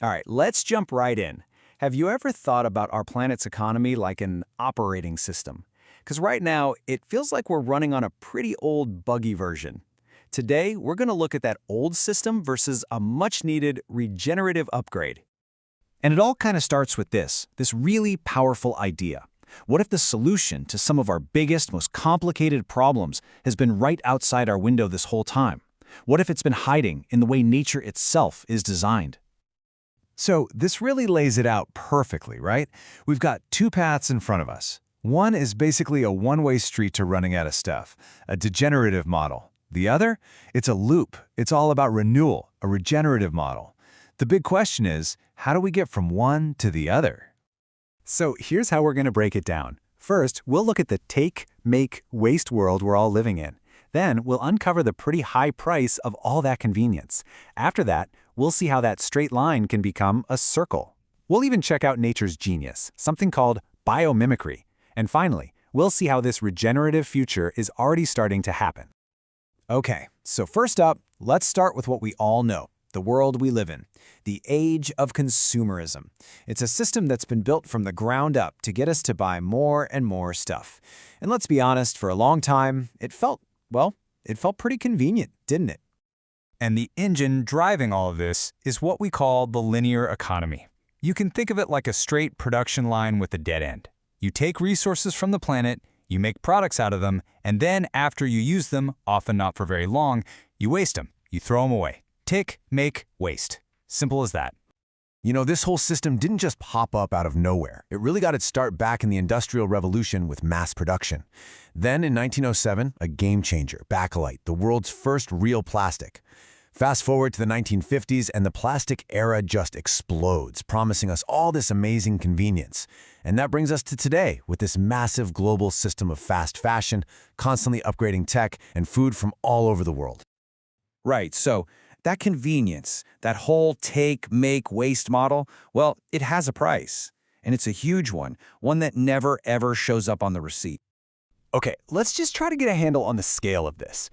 All right, let's jump right in. Have you ever thought about our planet's economy like an operating system? Because right now, it feels like we're running on a pretty old, buggy version. Today, we're going to look at that old system versus a much-needed regenerative upgrade. And it all kind of starts with this really powerful idea. What if the solution to some of our biggest, most complicated problems has been right outside our window this whole time? What if it's been hiding in the way nature itself is designed? So this really lays it out perfectly, right? We've got two paths in front of us. One is basically a one-way street to running out of stuff, a degenerative model. The other? It's a loop. It's all about renewal, a regenerative model. The big question is, how do we get from one to the other? So here's how we're going to break it down. First, we'll look at the take, make, waste world we're all living in. Then we'll uncover the pretty high price of all that convenience. After that, we'll see how that straight line can become a circle. We'll even check out nature's genius, something called biomimicry. And finally, we'll see how this regenerative future is already starting to happen. Okay, so first up, let's start with what we all know, the world we live in, the age of consumerism. It's a system that's been built from the ground up to get us to buy more and more stuff. And let's be honest, for a long time, it felt pretty convenient, didn't it? And the engine driving all of this is what we call the linear economy. You can think of it like a straight production line with a dead end. You take resources from the planet, you make products out of them, and then after you use them, often not for very long, you waste them. You throw them away. Take, make, waste. Simple as that. You know, this whole system didn't just pop up out of nowhere. It really got its start back in the Industrial Revolution with mass production. Then in 1907, a game changer, Bakelite, the world's first real plastic. Fast forward to the 1950s and the plastic era just explodes, promising us all this amazing convenience. And that brings us to today with this massive global system of fast fashion, constantly upgrading tech and food from all over the world. Right, so that convenience, that whole take, make, waste model, well, it has a price. And it's a huge one that never ever shows up on the receipt. Okay, let's just try to get a handle on the scale of this.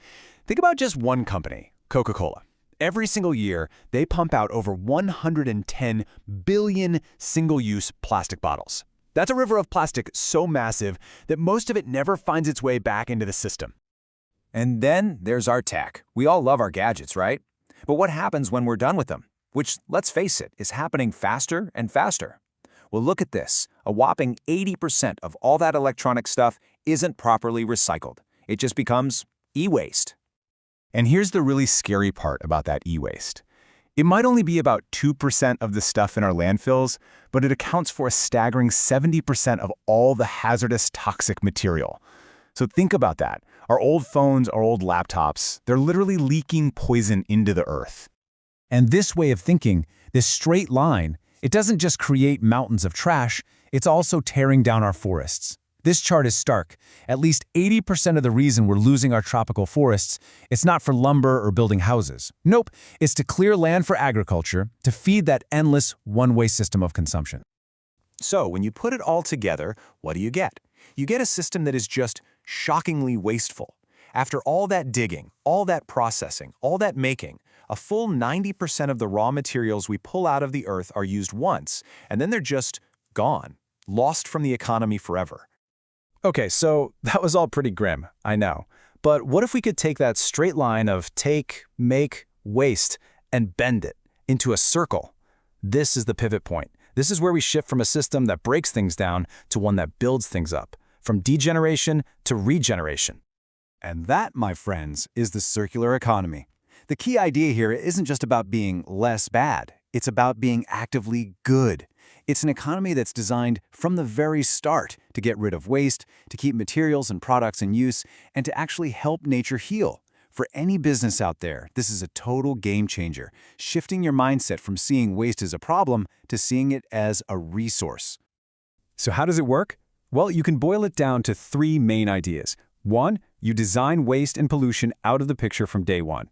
Think about just one company, Coca-Cola. Every single year, they pump out over 110 billion single-use plastic bottles. That's a river of plastic so massive that most of it never finds its way back into the system. And then there's our tech. We all love our gadgets, right? But what happens when we're done with them? Which, let's face it, is happening faster and faster. Well, look at this. A whopping 80% of all that electronic stuff isn't properly recycled. It just becomes e-waste. And here's the really scary part about that e-waste. It might only be about 2% of the stuff in our landfills, but it accounts for a staggering 70% of all the hazardous toxic material. So think about that. Our old phones, our old laptops, they're literally leaking poison into the earth. And this way of thinking, this straight line, it doesn't just create mountains of trash, it's also tearing down our forests. This chart is stark. At least 80% of the reason we're losing our tropical forests, it's not for lumber or building houses. Nope, it's to clear land for agriculture, to feed that endless one-way system of consumption. So when you put it all together, what do you get? You get a system that is just shockingly wasteful. After all that digging, all that processing, all that making, a full 90% of the raw materials we pull out of the earth are used once, and then they're just gone, lost from the economy forever. Okay, so that was all pretty grim, I know. But what if we could take that straight line of take, make, waste, and bend it into a circle? This is the pivot point. This is where we shift from a system that breaks things down to one that builds things up, from degeneration to regeneration. And that, my friends, is the circular economy. The key idea here isn't just about being less bad. It's about being actively good. It's an economy that's designed from the very start to get rid of waste, to keep materials and products in use, and to actually help nature heal. For any business out there, this is a total game changer, shifting your mindset from seeing waste as a problem to seeing it as a resource. So how does it work? Well, you can boil it down to three main ideas. 1, you design waste and pollution out of the picture from day one.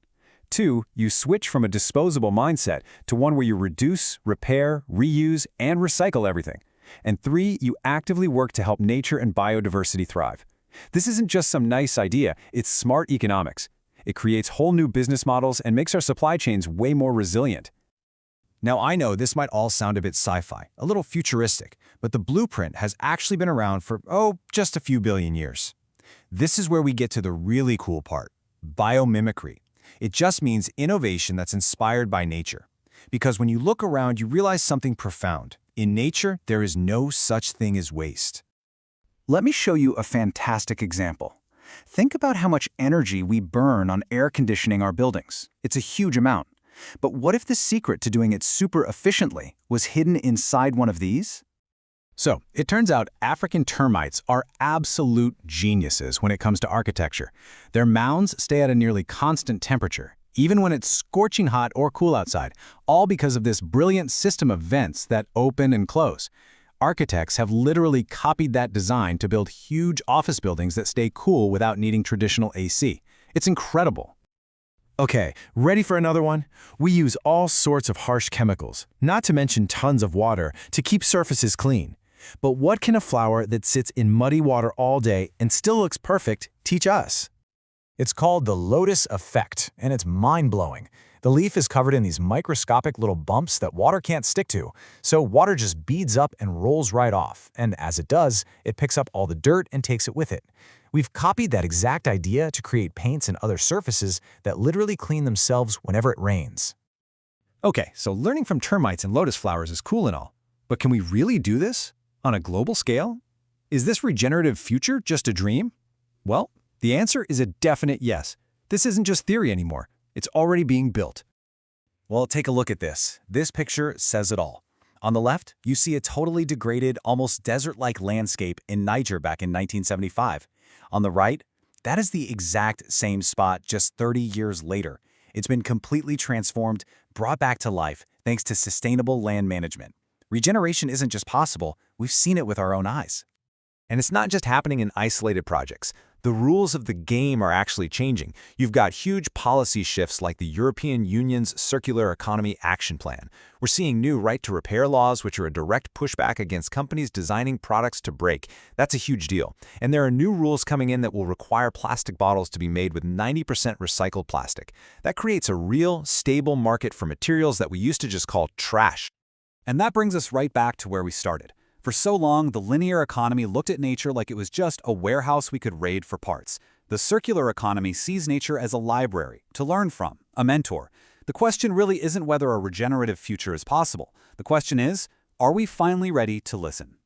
2, you switch from a disposable mindset to one where you reduce, repair, reuse, and recycle everything. And 3, you actively work to help nature and biodiversity thrive. This isn't just some nice idea, it's smart economics. It creates whole new business models and makes our supply chains way more resilient. Now, I know this might all sound a bit sci-fi, a little futuristic, but the blueprint has actually been around for, just a few billion years. This is where we get to the really cool part, biomimicry. It just means innovation that's inspired by nature. Because when you look around, you realize something profound. In nature, there is no such thing as waste. Let me show you a fantastic example. Think about how much energy we burn on air conditioning our buildings. It's a huge amount. But what if the secret to doing it super efficiently was hidden inside one of these? So, it turns out African termites are absolute geniuses when it comes to architecture. Their mounds stay at a nearly constant temperature, even when it's scorching hot or cool outside, all because of this brilliant system of vents that open and close. Architects have literally copied that design to build huge office buildings that stay cool without needing traditional AC. It's incredible. Okay, ready for another one? We use all sorts of harsh chemicals, not to mention tons of water, to keep surfaces clean. But what can a flower that sits in muddy water all day and still looks perfect teach us? It's called the lotus effect, and it's mind-blowing. The leaf is covered in these microscopic little bumps that water can't stick to, so water just beads up and rolls right off, and as it does, it picks up all the dirt and takes it with it. We've copied that exact idea to create paints and other surfaces that literally clean themselves whenever it rains. Okay, so learning from termites and lotus flowers is cool and all, but can we really do this? On a global scale? Is this regenerative future just a dream? Well, the answer is a definite yes. This isn't just theory anymore. It's already being built. Well, take a look at this. This picture says it all. On the left, you see a totally degraded, almost desert-like landscape in Niger back in 1975. On the right, that is the exact same spot just 30 years later. It's been completely transformed, brought back to life, thanks to sustainable land management. Regeneration isn't just possible, we've seen it with our own eyes. And it's not just happening in isolated projects. The rules of the game are actually changing. You've got huge policy shifts like the European Union's Circular Economy Action Plan. We're seeing new right-to-repair laws, which are a direct pushback against companies designing products to break. That's a huge deal. And there are new rules coming in that will require plastic bottles to be made with 90% recycled plastic. That creates a real, stable market for materials that we used to just call trash. And that brings us right back to where we started. For so long, the linear economy looked at nature like it was just a warehouse we could raid for parts. The circular economy sees nature as a library to learn from, a mentor. The question really isn't whether a regenerative future is possible. The question is, are we finally ready to listen?